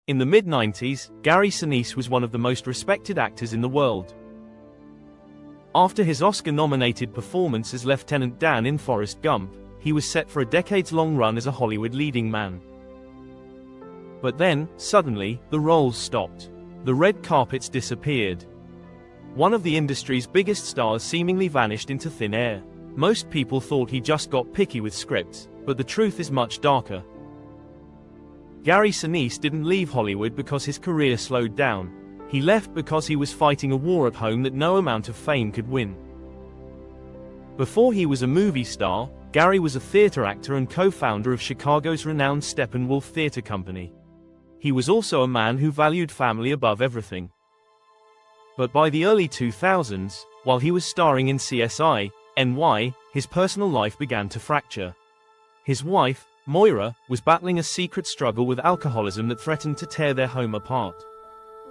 In the mid-90s, Gary Sinise was one of the most respected actors in the world. After his Oscar-nominated performance as Lieutenant Dan in Forrest Gump, he was set for a decades-long run as a Hollywood leading man. But then, suddenly, the roles stopped. The red carpets disappeared. One of the industry's biggest stars seemingly vanished into thin air. Most people thought he just got picky with scripts, but the truth is much darker. Gary Sinise didn't leave Hollywood because his career slowed down. He left because he was fighting a war at home that no amount of fame could win. Before he was a movie star, Gary was a theater actor and co-founder of Chicago's renowned Steppenwolf Theater Company. He was also a man who valued family above everything. But by the early 2000s, while he was starring in CSI, NY, his personal life began to fracture. His wife, Moira, was battling a secret struggle with alcoholism that threatened to tear their home apart.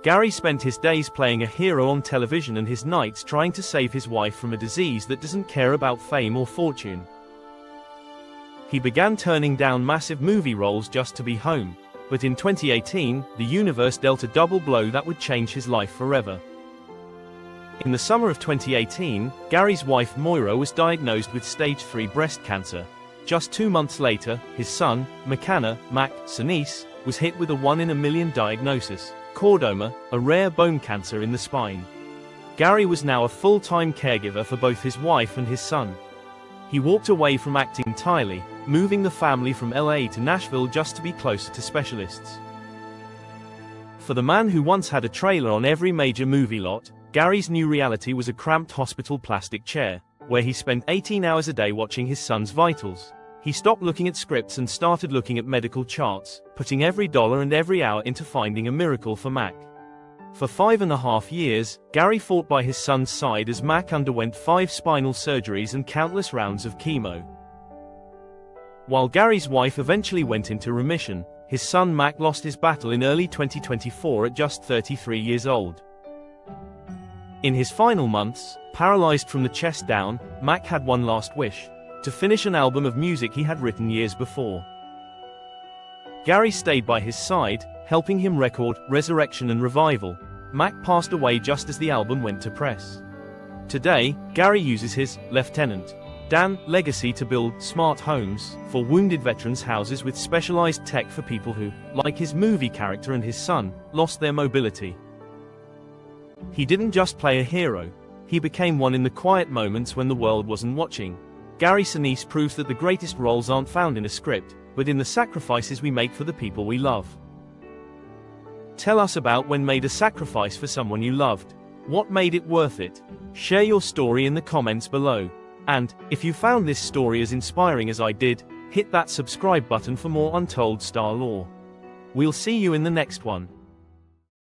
Gary spent his days playing a hero on television and his nights trying to save his wife from a disease that doesn't care about fame or fortune. He began turning down massive movie roles just to be home, but in 2018, the universe dealt a double blow that would change his life forever. In the summer of 2018, Gary's wife Moira was diagnosed with stage 3 breast cancer. Just 2 months later, his son, Mac Sinise, was hit with a 1 in a million diagnosis, chordoma, a rare bone cancer in the spine. Gary was now a full-time caregiver for both his wife and his son. He walked away from acting entirely, moving the family from LA to Nashville just to be closer to specialists. For the man who once had a trailer on every major movie lot, Gary's new reality was a cramped hospital plastic chair, where he spent 18 hours a day watching his son's vitals. He stopped looking at scripts and started looking at medical charts, putting every dollar and every hour into finding a miracle for Mac. For 5.5 years, Gary fought by his son's side as Mac underwent 5 spinal surgeries and countless rounds of chemo. While Gary's wife eventually went into remission, his son Mac lost his battle in early 2024 at just 33 years old. In his final months, paralyzed from the chest down, Mac had one last wish: to finish an album of music he had written years before. Gary stayed by his side, helping him record Resurrection and Revival. Mac passed away just as the album went to press. Today, Gary uses his Lieutenant Dan legacy to build smart homes for wounded veterans, houses with specialized tech for people who, like his movie character and his son, lost their mobility. He didn't just play a hero, he became one in the quiet moments when the world wasn't watching. Gary Sinise proves that the greatest roles aren't found in a script, but in the sacrifices we make for the people we love. Tell us about when made a sacrifice for someone you loved. What made it worth it? Share your story in the comments below. And, if you found this story as inspiring as I did, hit that subscribe button for more untold star lore. We'll see you in the next one.